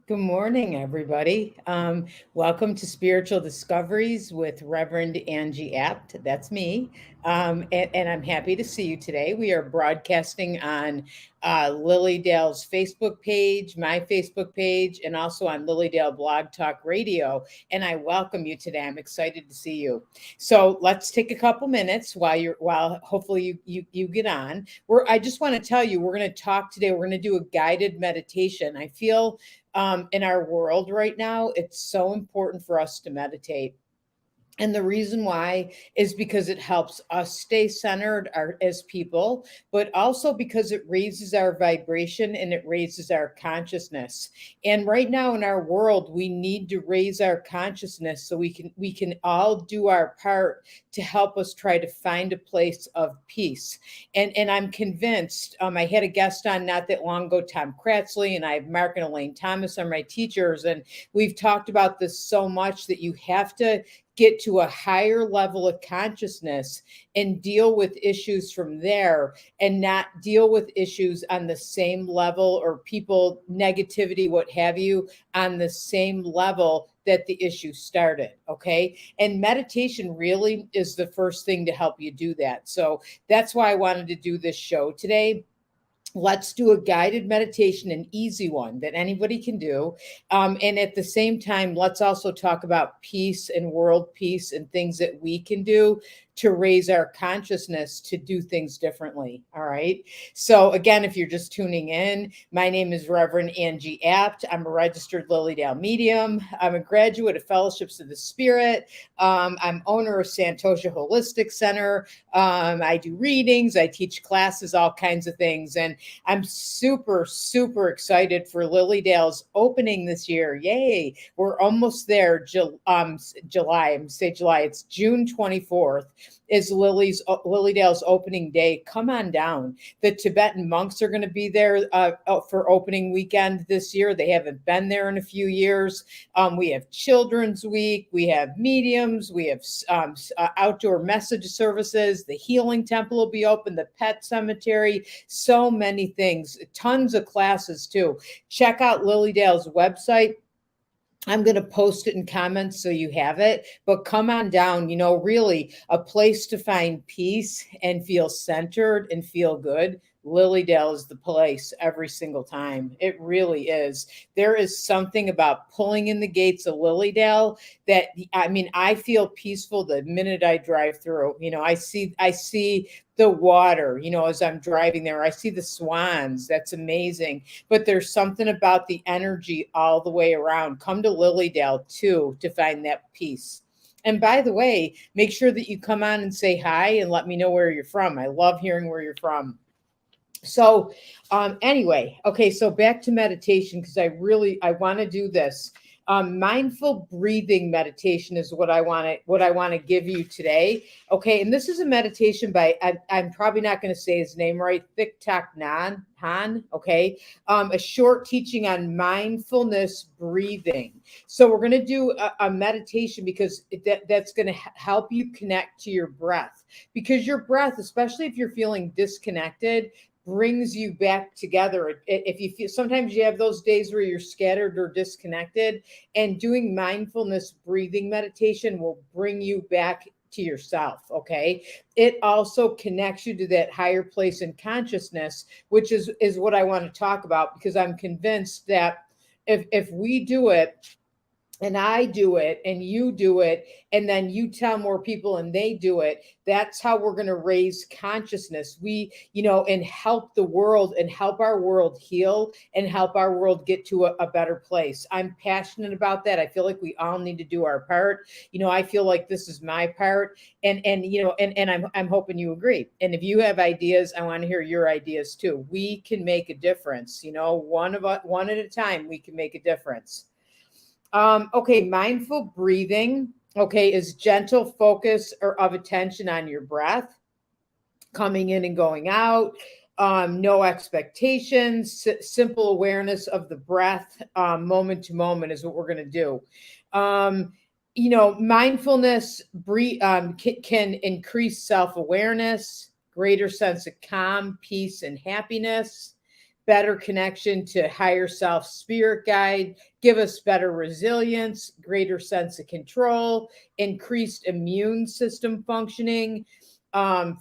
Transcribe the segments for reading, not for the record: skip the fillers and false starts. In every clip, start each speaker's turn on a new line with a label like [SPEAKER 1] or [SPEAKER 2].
[SPEAKER 1] Good morning, everybody. Welcome to Spiritual Discoveries with Reverend Angie Abt. That's me. And I'm happy to see you today. We are broadcasting on Lily Dale's Facebook page, my Facebook page, and also on Lily Dale Blog Talk Radio. And I welcome you today. I'm excited to see you. So let's take a couple minutes while hopefully you get on. I just want to tell you, we're going to talk today. We're going to do a guided meditation. I feel in our world right now, it's so important for us to meditate. And the reason why is because it helps us stay centered as people, but also because it raises our vibration and it raises our consciousness. And right now in our world, we need to raise our consciousness so we can all do our part to help us try to find a place of peace. And I'm convinced. I had a guest on not that long ago, Tom Kratzley, and I have Mark and Elaine Thomas are my teachers, and we've talked about this so much that you have to get to a higher level of consciousness and deal with issues from there and not deal with issues on the same level or people negativity, what have you, on the same level that the issue started. Okay. And meditation really is the first thing to help you do that. So that's why I wanted to do this show today. Let's do a guided meditation, an easy one that anybody can do. And at the same time, let's also talk about peace and world peace and things that we can do to raise our consciousness to do things differently. All right. So again, if you're just tuning in, my name is Reverend Angie Abt. I'm a registered Lily Dale medium. I'm a graduate of Fellowships of the Spirit. I'm owner of Santosha Holistic Center. I do readings, I teach classes, all kinds of things. And I'm super, super excited for Lily Dale's opening this year. Yay. We're almost there. July, I'm going to say July. It's June 24th is Lily Dale's opening day. Come on down. The Tibetan monks are going to be there for opening weekend this year. They haven't been there in a few years. We have Children's Week. We have mediums. We have outdoor message services. The Healing Temple will be open. The Pet Cemetery. So many things. Tons of classes too. Check out Lily Dale's website. I'm going to post it in comments so you have it, but come on down, really a place to find peace and feel centered and feel good. Lily Dale is the place every single time. It really is. There is something about pulling in the gates of Lily Dale that, I feel peaceful the minute I drive through. I see the water, as I'm driving there. I see the swans. That's amazing. But there's something about the energy all the way around. Come to Lily Dale too to find that peace. And by the way, make sure that you come on and say hi and let me know where you're from. I love hearing where you're from. So anyway, okay, so back to meditation, because I want to do this. Mindful breathing meditation is what I want to give you today. Okay, and this is a meditation by I'm probably not going to say his name right, Thich Thich Nhat Hanh. Okay, a short teaching on mindfulness breathing. So we're going to do a meditation because that's going to help you connect to your breath, because your breath, especially if you're feeling disconnected, brings you back together. If you feel, sometimes you have those days where you're scattered or disconnected, and doing mindfulness breathing meditation will bring you back to yourself. Okay. It also connects you to that higher place in consciousness, which is what I want to talk about, because I'm convinced that if we do it, and I do it and you do it, and then you tell more people and they do it, that's how we're going to raise consciousness. And help the world and help our world heal and help our world get to a better place. I'm passionate about that. I feel like we all need to do our part. I feel like this is my part, and I'm hoping you agree. And if you have ideas, I want to hear your ideas too. We can make a difference. One at a time, we can make a difference. Okay, mindful breathing, okay, is gentle focus or of attention on your breath, coming in and going out, no expectations, simple awareness of the breath, moment to moment is what we're going to do. Mindfulness can increase self-awareness, greater sense of calm, peace, and happiness, better connection to higher self, spirit guide, give us better resilience, greater sense of control, increased immune system functioning,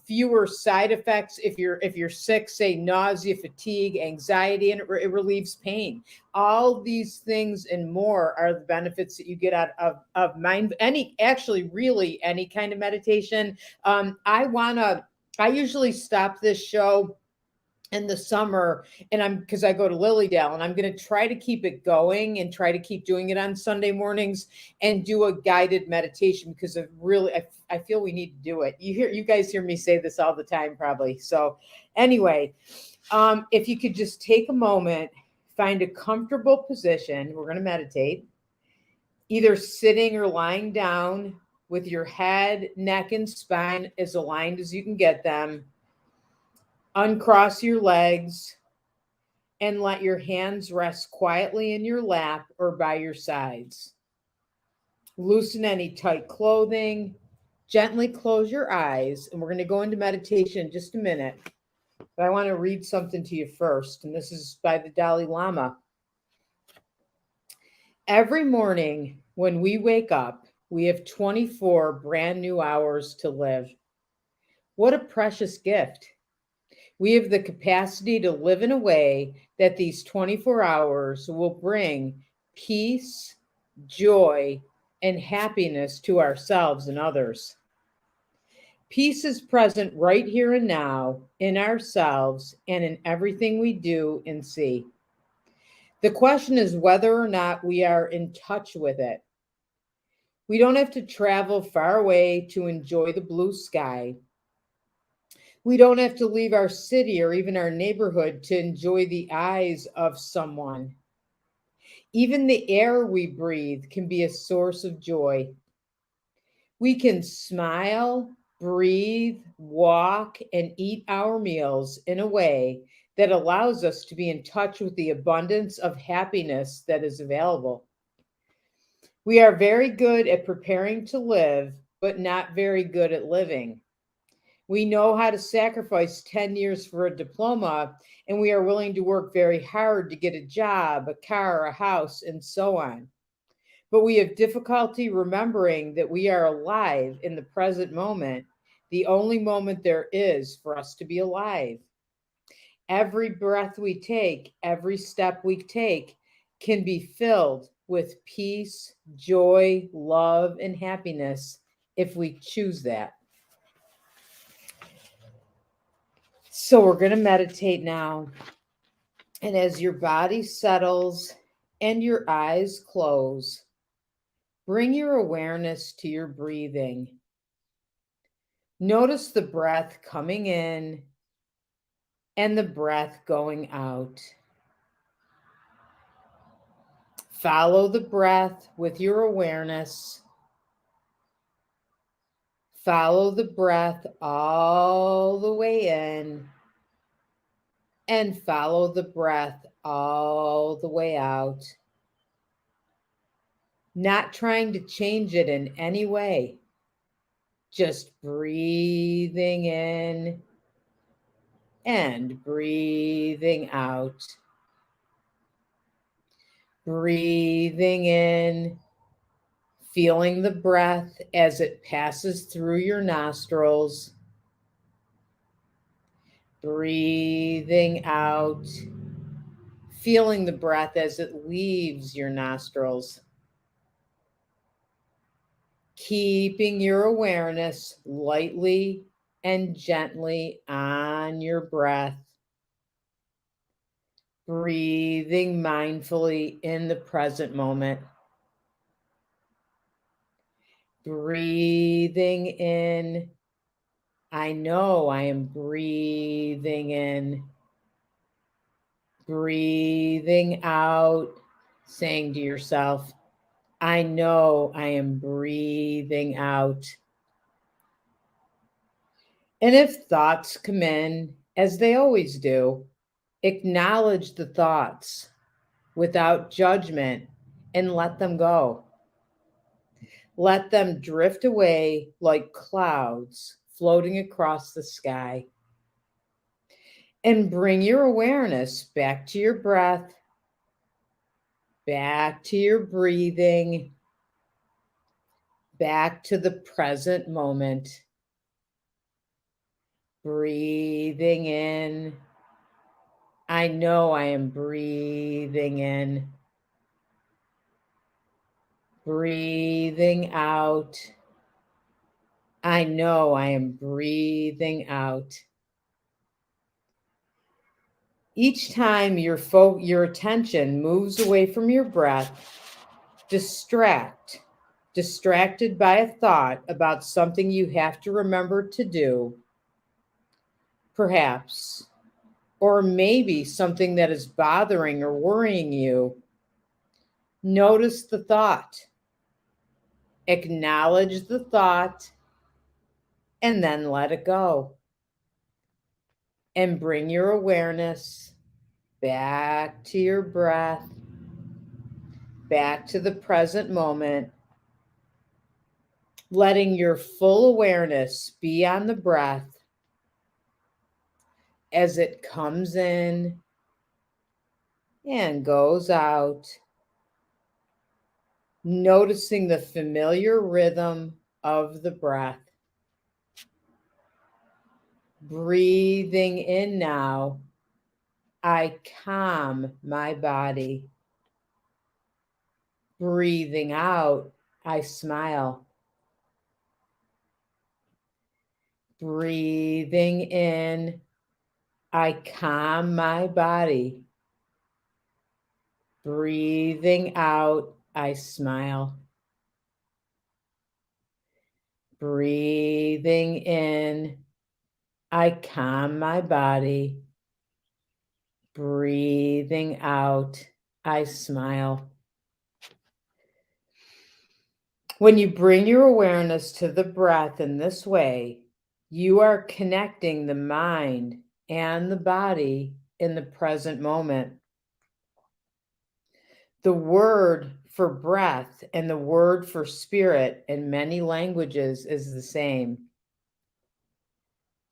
[SPEAKER 1] fewer side effects. If you're sick, say nausea, fatigue, anxiety, and it relieves pain. All these things and more are the benefits that you get out of mind, really any kind of meditation. I usually stop this show in the summer, and because I go to Lilydale, and I'm going to try to keep it going and try to keep doing it on Sunday mornings and do a guided meditation, because I feel we need to do it. You guys hear me say this all the time probably. So anyway, if you could just take a moment, find a comfortable position. We're going to meditate, either sitting or lying down, with your head, neck, and spine as aligned as you can get them. Uncross your legs and let your hands rest quietly in your lap or by your sides. Loosen any tight clothing. Gently close your eyes, and we're going to go into meditation in just a minute. But I want to read something to you first, and this is by the Dalai Lama. Every morning when we wake up, we have 24 brand new hours to live. What a precious gift. We have the capacity to live in a way that these 24 hours will bring peace, joy, and happiness to ourselves and others. Peace is present right here and now in ourselves and in everything we do and see. The question is whether or not we are in touch with it. We don't have to travel far away to enjoy the blue sky. We don't have to leave our city or even our neighborhood to enjoy the eyes of someone. Even the air we breathe can be a source of joy. We can smile, breathe, walk, and eat our meals in a way that allows us to be in touch with the abundance of happiness that is available. We are very good at preparing to live, but not very good at living. We know how to sacrifice 10 years for a diploma, and we are willing to work very hard to get a job, a car, a house, and so on. But we have difficulty remembering that we are alive in the present moment, the only moment there is for us to be alive. Every breath we take, every step we take can be filled with peace, joy, love, and happiness if we choose that. So we're going to meditate now. And as your body settles and your eyes close, bring your awareness to your breathing. Notice the breath coming in and the breath going out. Follow the breath with your awareness. Follow the breath all the way in, and follow the breath all the way out. Not trying to change it in any way. Just breathing in and breathing out. Breathing in, feeling the breath as it passes through your nostrils. Breathing out, feeling the breath as it leaves your nostrils. Keeping your awareness lightly and gently on your breath. Breathing mindfully in the present moment. Breathing in. I know I am breathing in. Breathing out, saying to yourself, I know I am breathing out. And if thoughts come in, as they always do, acknowledge the thoughts without judgment and let them go. Let them drift away like clouds floating across the sky. And bring your awareness back to your breath, back to your breathing, back to the present moment. Breathing in. I know I am breathing in. Breathing out. I know I am breathing out. Each time your attention moves away from your breath, distracted by a thought about something you have to remember to do, perhaps, or maybe something that is bothering or worrying you. Notice the thought, acknowledge the thought, and then let it go. And bring your awareness back to your breath, back to the present moment, letting your full awareness be on the breath as it comes in and goes out, noticing the familiar rhythm of the breath. Breathing in now, I calm my body. Breathing out, I smile. Breathing in, I calm my body. Breathing out, I smile. Breathing in, I calm my body. Breathing out, I smile. When you bring your awareness to the breath in this way, you are connecting the mind and the body in the present moment. The word for breath and the word for spirit in many languages is the same.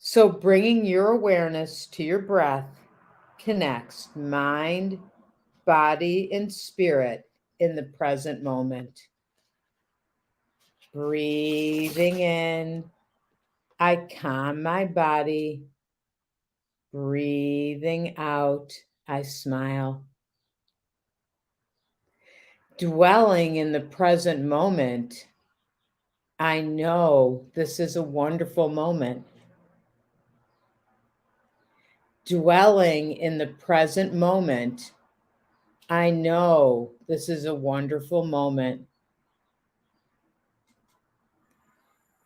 [SPEAKER 1] So bringing your awareness to your breath connects mind, body, and spirit in the present moment. Breathing in, I calm my body. Breathing out, I smile. Dwelling in the present moment, I know this is a wonderful moment. Dwelling in the present moment, I know this is a wonderful moment.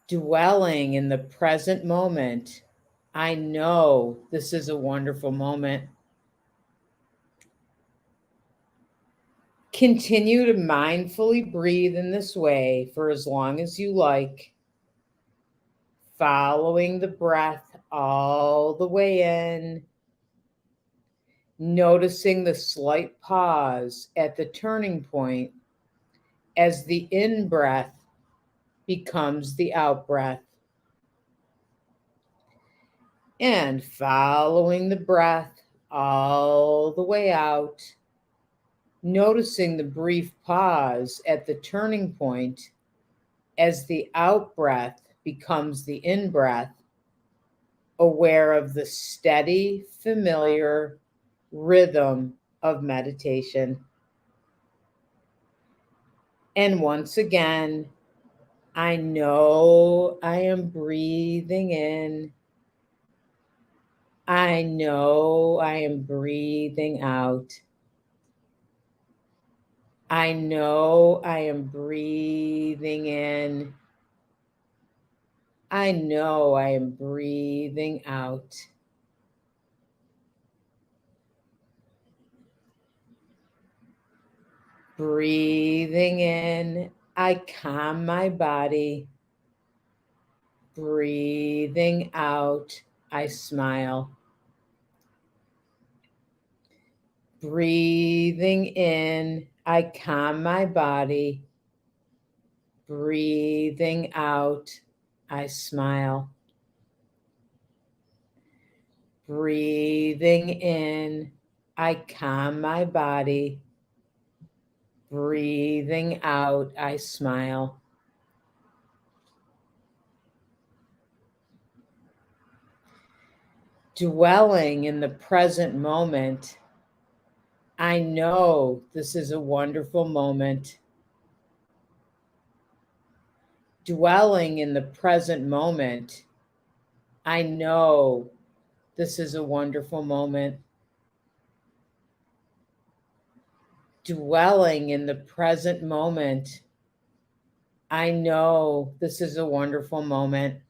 [SPEAKER 1] Dwelling in the present moment, I know this is a wonderful moment. Continue to mindfully breathe in this way for as long as you like, following the breath all the way in, noticing the slight pause at the turning point as the in-breath becomes the out-breath. And following the breath all the way out, noticing the brief pause at the turning point as the out-breath becomes the in-breath, aware of the steady, familiar rhythm of meditation. And once again, I know I am breathing in. I know I am breathing out. I know I am breathing in. I know I am breathing out. Breathing in, I calm my body. Breathing out, I smile. Breathing in, I calm my body. Breathing out, I smile. Breathing in, I calm my body. Breathing out, I smile. Dwelling in the present moment, I know this is a wonderful moment. Dwelling in the present moment, I know this is a wonderful moment. Dwelling in the present moment, I know this is a wonderful moment.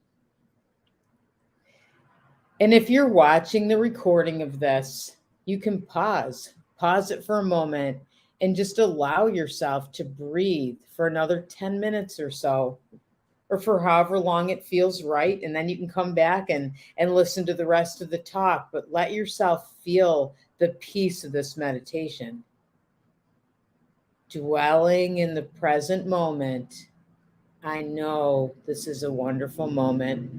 [SPEAKER 1] And if you're watching the recording of this, you can pause it for a moment and just allow yourself to breathe for another 10 minutes or so, or for however long it feels right. And then you can come back and listen to the rest of the talk, but let yourself feel the peace of this meditation. Dwelling in the present moment, I know this is a wonderful moment.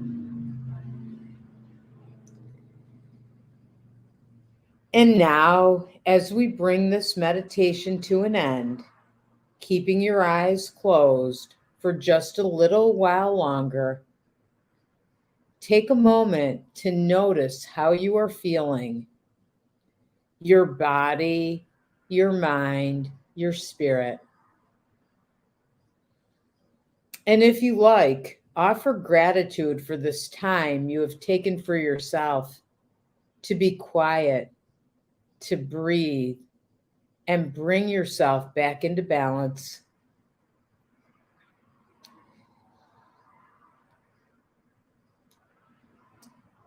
[SPEAKER 1] And now, as we bring this meditation to an end, keeping your eyes closed for just a little while longer, take a moment to notice how you are feeling, your body, your mind, your spirit. And if you like, offer gratitude for this time you have taken for yourself to be quiet, to breathe, and bring yourself back into balance.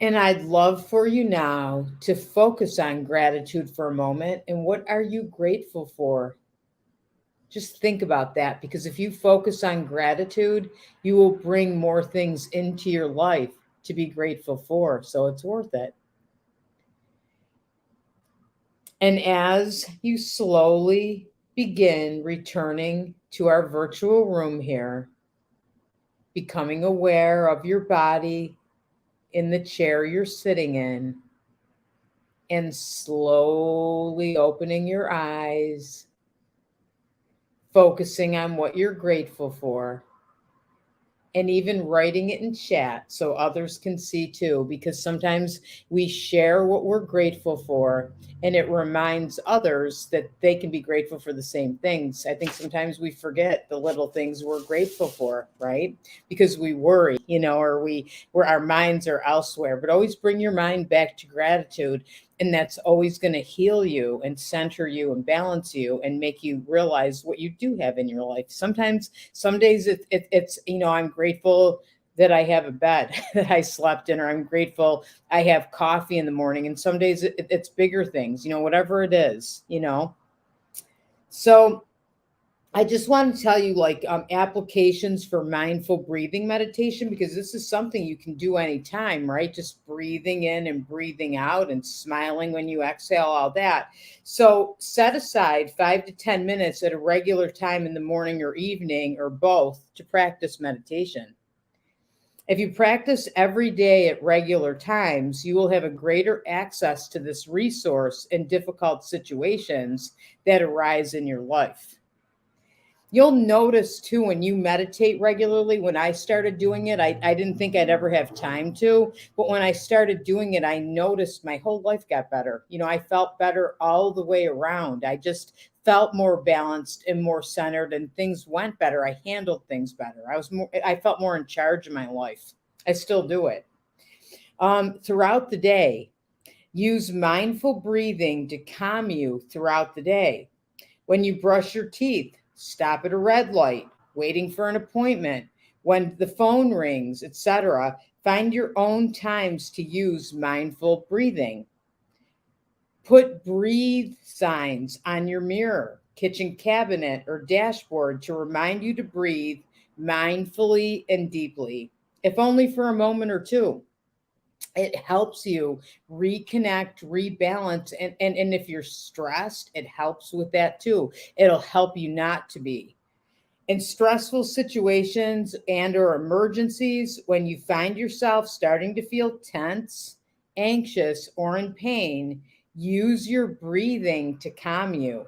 [SPEAKER 1] And I'd love for you now to focus on gratitude for a moment. And what are you grateful for? Just think about that, because if you focus on gratitude, you will bring more things into your life to be grateful for. So it's worth it. And as you slowly begin returning to our virtual room here, becoming aware of your body in the chair you're sitting in, and slowly opening your eyes, focusing on what you're grateful for, and even writing it in chat so others can see too, because sometimes we share what we're grateful for and it reminds others that they can be grateful for the same things. I think sometimes we forget the little things we're grateful for, right? Because we worry, or where our minds are elsewhere. But always bring your mind back to gratitude, and that's always going to heal you and center you and balance you and make you realize what you do have in your life. Sometimes, some days it's I'm grateful that I have a bed that I slept in, or I'm grateful I have coffee in the morning. And some days it's bigger things, whatever it is. So I just want to tell you, applications for mindful breathing meditation, because this is something you can do anytime, right? Just breathing in and breathing out and smiling when you exhale, all that. So set aside 5 to 10 minutes at a regular time in the morning or evening, or both, to practice meditation. If you practice every day at regular times, you will have a greater access to this resource in difficult situations that arise in your life. You'll notice too, when you meditate regularly, when I started doing it, I didn't think I'd ever have time to, but when I started doing it, I noticed my whole life got better. I felt better all the way around. I just felt more balanced and more centered, and things went better. I handled things better. I felt more in charge of my life. I still do it. Throughout the day, use mindful breathing to calm you throughout the day. When you brush your teeth, stop at a red light, waiting for an appointment, when the phone rings, etc. Find your own times to use mindful breathing. Put breathe signs on your mirror, kitchen cabinet, or dashboard to remind you to breathe mindfully and deeply, if only for a moment or two. It helps you reconnect, rebalance, and if you're stressed, it helps with that too. It'll help you not to be. In stressful situations and or emergencies, when you find yourself starting to feel tense, anxious, or in pain, use your breathing to calm you.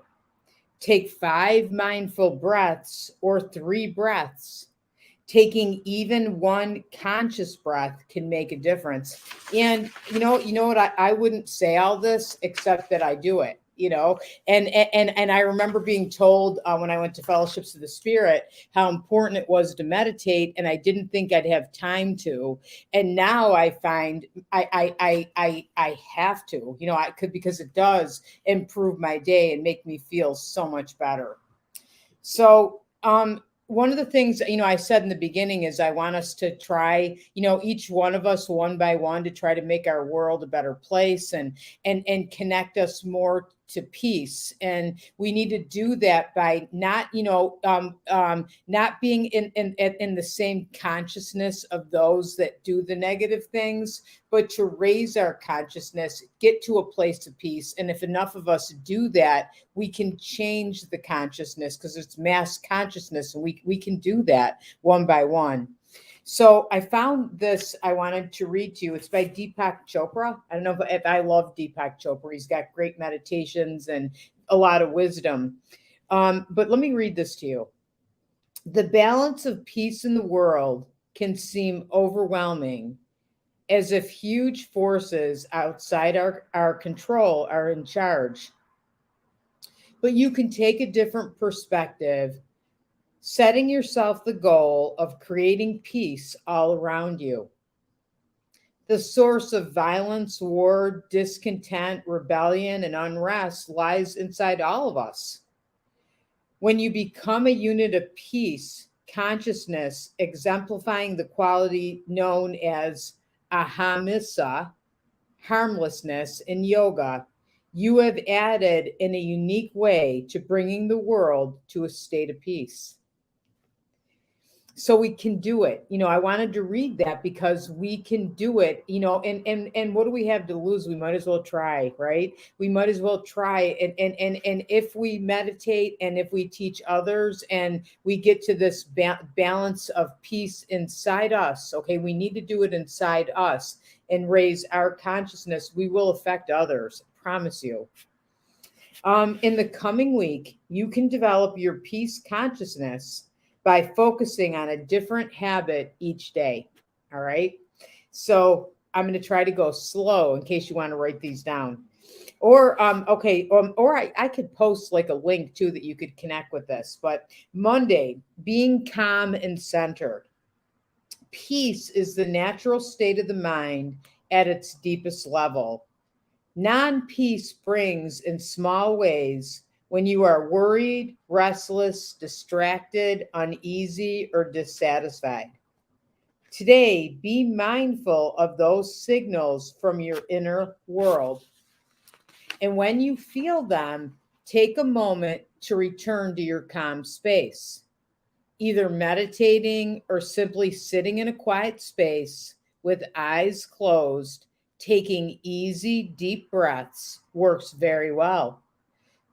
[SPEAKER 1] Take 5 mindful breaths or 3 breaths. Taking even one conscious breath can make a difference. And you know what, I wouldn't say all this except that I do it, and I remember being told when I went to Fellowships of the Spirit how important it was to meditate, and I didn't think I'd have time to. And now I find I have to, I could, because it does improve my day and make me feel so much better. So, one of the things, I said in the beginning is I want us to try, each one of us one by one, to try to make our world a better place, and connect us more to peace. And we need to do that by not, not being in the same consciousness of those that do the negative things, but to raise our consciousness, get to a place of peace. And if enough of us do that, we can change the consciousness, because it's mass consciousness, and we can do that one by one. So I found this, I wanted to read to you. It's by Deepak Chopra. I don't know if I love Deepak Chopra. He's got great meditations and a lot of wisdom. But let me read this to you. The balance of peace in the world can seem overwhelming, as if huge forces outside our control are in charge. But you can take a different perspective, setting yourself the goal of creating peace all around you. The source of violence, war, discontent, rebellion, and unrest lies inside all of us. When you become a unit of peace, consciousness, exemplifying the quality known as ahamsa, harmlessness, in yoga, you have added in a unique way to bringing the world to a state of peace. So we can do it. I wanted to read that because we can do it, and what do we have to lose? We might as well try, right? We might as well try. And if we meditate, and if we teach others, and we get to this balance of peace inside us, okay, we need to do it inside us and raise our consciousness, we will affect others. I promise you. In the coming week, you can develop your peace consciousness by focusing on a different habit each day. All right. So I'm going to try to go slow in case you want to write these down. Or I could post like a link too that you could connect with this. But Monday, being calm and centered. Peace is the natural state of the mind at its deepest level. Non-peace brings in small ways when you are worried, restless, distracted, uneasy, or dissatisfied. Today, be mindful of those signals from your inner world. And when you feel them, take a moment to return to your calm space. Either meditating or simply sitting in a quiet space with eyes closed, taking easy, deep breaths works very well.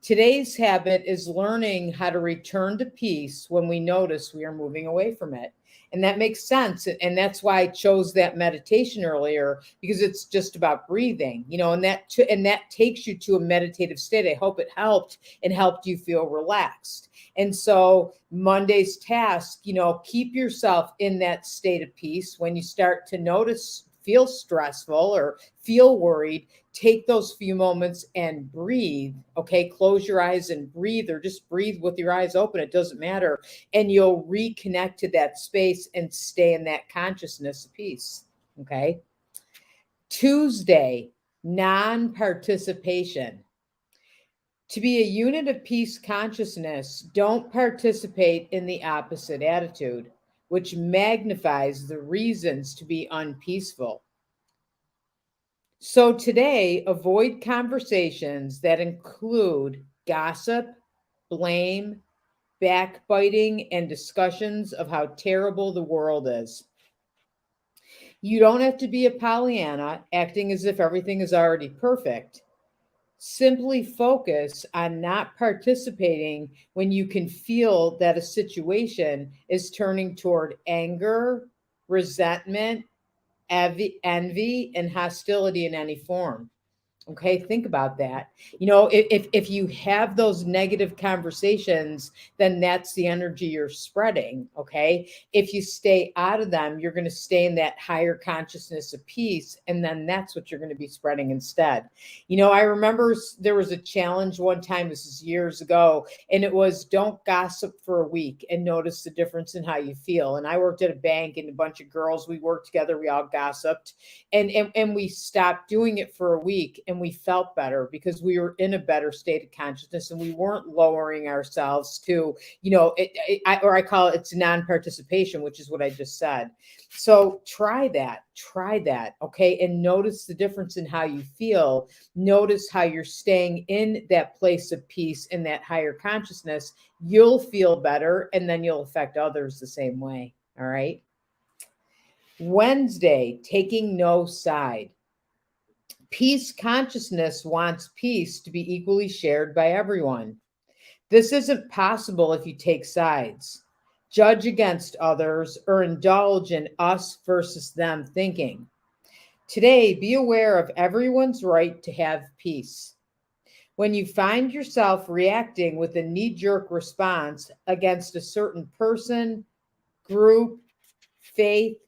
[SPEAKER 1] Today's habit is learning how to return to peace when we notice we are moving away from it. And that makes sense. And that's why I chose that meditation earlier, because it's just about breathing, and that takes you to a meditative state. I hope it helped and helped you feel relaxed. And so Monday's task, keep yourself in that state of peace. When you start to feel stressful or feel worried, take those few moments and breathe. Okay, close your eyes and breathe, or just breathe with your eyes open. It doesn't matter. And you'll reconnect to that space and stay in that consciousness of peace. Okay. Tuesday, non-participation. To be a unit of peace consciousness, don't participate in the opposite attitude, which magnifies the reasons to be unpeaceful. So today, avoid conversations that include gossip, blame, backbiting, and discussions of how terrible the world is. You don't have to be a Pollyanna, acting as if everything is already perfect. Simply focus on not participating when you can feel that a situation is turning toward anger, resentment, envy, and hostility in any form. Okay, think about that. If you have those negative conversations, then that's the energy you're spreading. Okay, if you stay out of them, you're going to stay in that higher consciousness of peace, and then that's what you're going to be spreading instead. I remember there was a challenge one time, this is years ago, and it was don't gossip for a week and notice the difference in how you feel. And I worked at a bank, and a bunch of girls, we worked together, we all gossiped, and we stopped doing it for a week, and we felt better because we were in a better state of consciousness, and we weren't lowering ourselves to, I call it's non-participation, which is what I just said. So try that, okay, and notice the difference in how you feel. Notice how you're staying in that place of peace, in that higher consciousness. You'll feel better, and then you'll affect others the same way. All right. Wednesday, taking no side. Peace consciousness wants peace to be equally shared by everyone. This isn't possible if you take sides, judge against others, or indulge in us versus them thinking. Today, be aware of everyone's right to have peace. When you find yourself reacting with a knee-jerk response against a certain person, group, faith,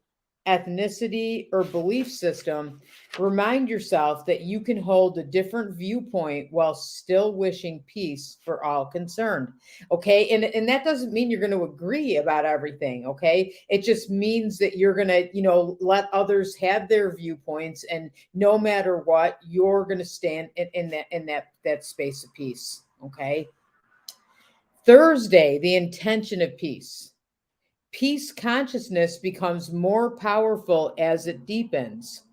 [SPEAKER 1] ethnicity, or belief system, remind yourself that you can hold a different viewpoint while still wishing peace for all concerned. Okay. And that doesn't mean you're going to agree about everything. Okay. It just means that you're going to, let others have their viewpoints, and no matter what, you're going to stand in that space of peace. Okay. Thursday, the intention of peace. Peace consciousness becomes more powerful as it deepens.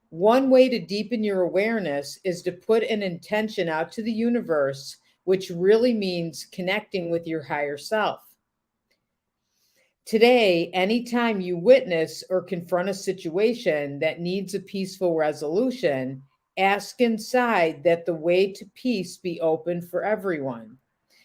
[SPEAKER 1] One way to deepen your awareness is to put an intention out to the universe, which really means connecting with your higher self. Today, anytime you witness or confront a situation that needs a peaceful resolution, ask inside that the way to peace be open for everyone.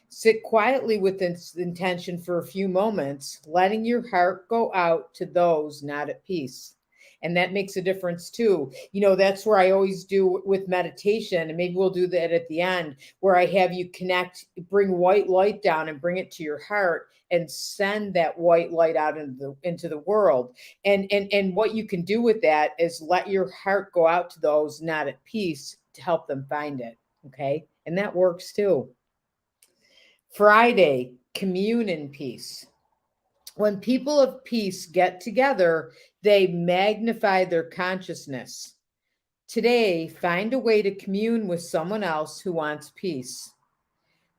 [SPEAKER 1] Sit quietly with this intention for a few moments, letting your heart go out to those not at peace. And that makes a difference too. That's where I always do with meditation, and maybe we'll do that at the end, where I have you connect, bring white light down and bring it to your heart and send that white light out into the world. And what you can do with that is let your heart go out to those not at peace to help them find it. Okay. And that works too. Friday, commune in peace. When people of peace get together, they magnify their consciousness. Today, find a way to commune with someone else who wants peace.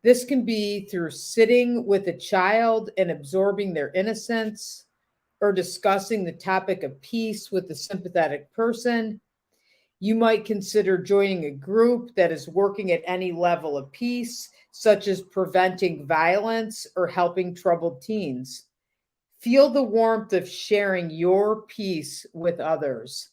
[SPEAKER 1] This can be through sitting with a child and absorbing their innocence, or discussing the topic of peace with a sympathetic person. You might consider joining a group that is working at any level of peace, such as preventing violence or helping troubled teens. Feel the warmth of sharing your peace with others.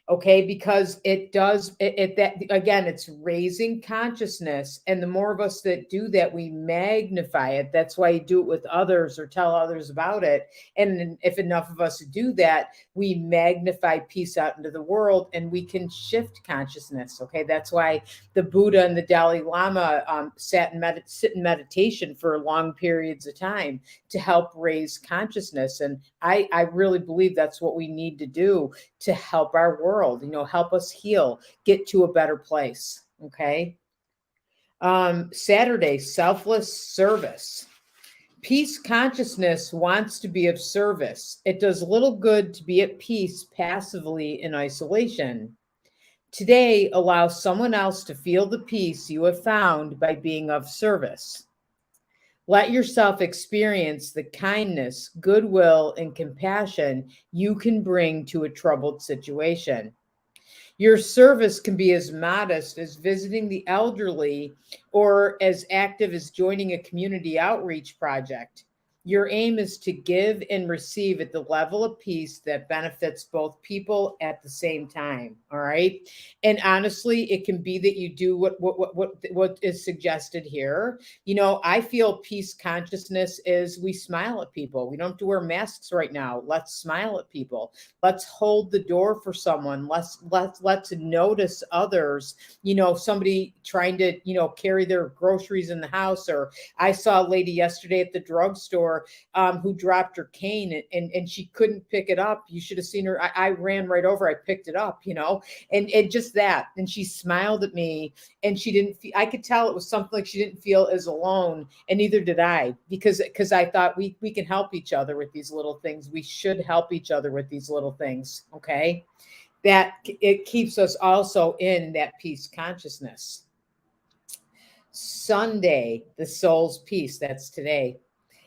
[SPEAKER 1] Okay, because it does that again, it's raising consciousness, and the more of us that do that, we magnify it. That's why you do it with others or tell others about it. And if enough of us do that, we magnify peace out into the world, and we can shift consciousness. Okay, that's why the Buddha and the Dalai Lama sit in meditation for long periods of time to help raise consciousness. And I really believe that's what we need to do to help our world, help us heal, get to a better place. Okay. Saturday, selfless service. Peace consciousness wants to be of service. It does little good to be at peace passively in isolation. Today, allow someone else to feel the peace you have found by being of service. Let yourself experience the kindness, goodwill, and compassion you can bring to a troubled situation. Your service can be as modest as visiting the elderly or as active as joining a community outreach project. Your aim is to give and receive at the level of peace that benefits both people at the same time. All right. And honestly, it can be that you do what is suggested here. I feel peace consciousness is we smile at people. We don't have to wear masks right now. Let's smile at people. Let's hold the door for someone. Let's notice others. Somebody trying to carry their groceries in the house, or I saw a lady yesterday at the drugstore who dropped her cane, and she couldn't pick it up. You should have seen her. I ran right over. I picked it up, and just that. And she smiled at me, and she didn't feel, I could tell it was something like she didn't feel as alone, and neither did I, because I thought we can help each other with these little things. We should help each other with these little things. Okay. That it keeps us also in that peace consciousness. Sunday, the soul's peace. That's today.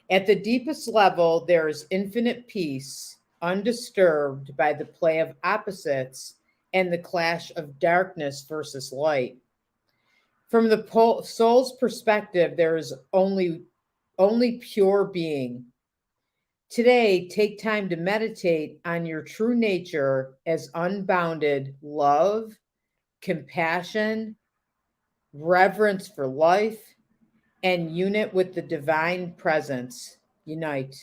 [SPEAKER 1] At the deepest level, there is infinite peace, undisturbed by the play of opposites and the clash of darkness versus light. From the soul's perspective, there is only pure being. Today, take time to meditate on your true nature as unbounded love, compassion, reverence for life, and unit with the divine presence. Unite.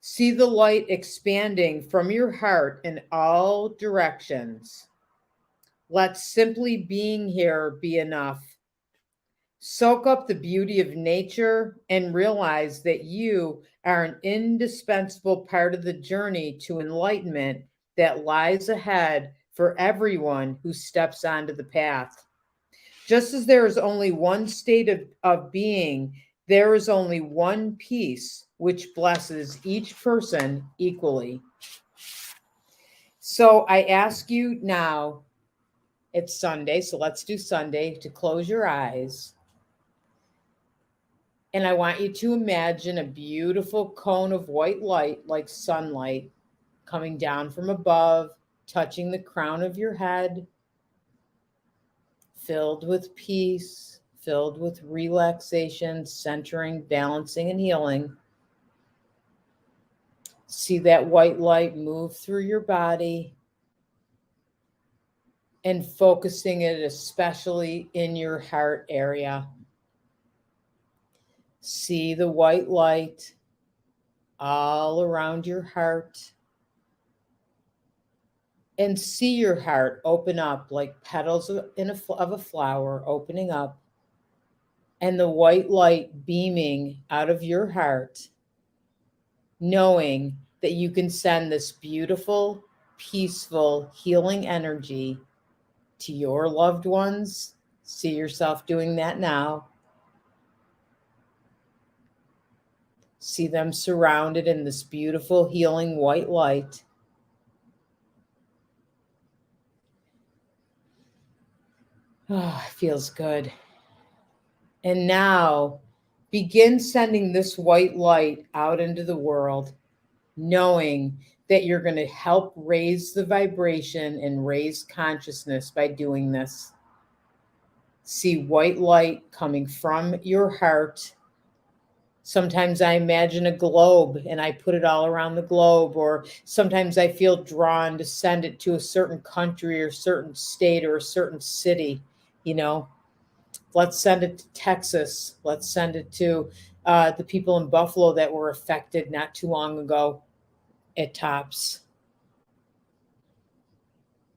[SPEAKER 1] See the light expanding from your heart in all directions. Let simply being here be enough. Soak up the beauty of nature and realize that you are an indispensable part of the journey to enlightenment that lies ahead for everyone who steps onto the path. Just as there is only one state of being, there is only one peace which blesses each person equally. So I ask you now, it's Sunday, so let's do Sunday, to close your eyes. And I want you to imagine a beautiful cone of white light, like sunlight, coming down from above, touching the crown of your head, filled with peace, filled with relaxation, centering, balancing, and healing. See that white light move through your body and focusing it especially in your heart area. See the white light all around your heart, and see your heart open up like petals of a flower opening up, and the white light beaming out of your heart, knowing that you can send this beautiful, peaceful, healing energy to your loved ones. See yourself doing that now. See them surrounded in this beautiful, healing white light. Oh, it feels good. And now begin sending this white light out into the world, knowing that you're going to help raise the vibration and raise consciousness by doing this. See white light coming from your heart. Sometimes I imagine a globe and I put it all around the globe, or sometimes I feel drawn to send it to a certain country or certain state or a certain city. Let's send it to Texas. Let's send it to the people in Buffalo that were affected not too long ago at Tops.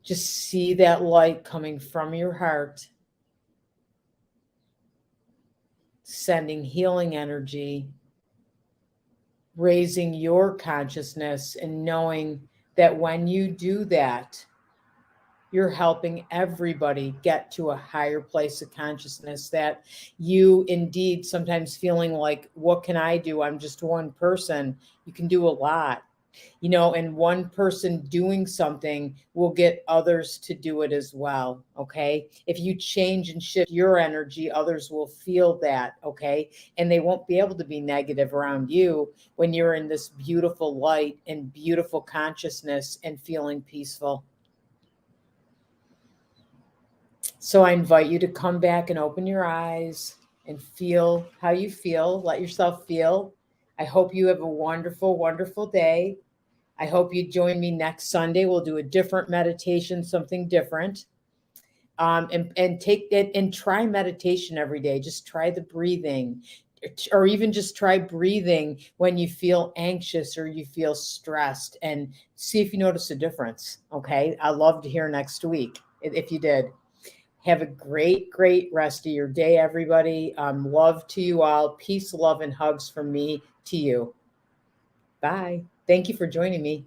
[SPEAKER 1] Just see that light coming from your heart, sending healing energy, raising your consciousness, and knowing that when you do that, you're helping everybody get to a higher place of consciousness, that you indeed sometimes feeling like, what can I do? I'm just one person. You can do a lot, and one person doing something will get others to do it as well. Okay. If you change and shift your energy, others will feel that. Okay. And they won't be able to be negative around you when you're in this beautiful light and beautiful consciousness and feeling peaceful. So I invite you to come back and open your eyes and feel how you feel. Let yourself feel I hope you have a wonderful, wonderful day. I hope you join me next Sunday. We'll do a different meditation, something different. And take it and try meditation every day. Just try the breathing, or even just try breathing when you feel anxious or you feel stressed, and see if you notice a difference. Okay. I love to hear next week if you did. Have a great, great rest of your day, everybody. Love to you all. Peace, love, and hugs from me to you. Bye. Thank you for joining me.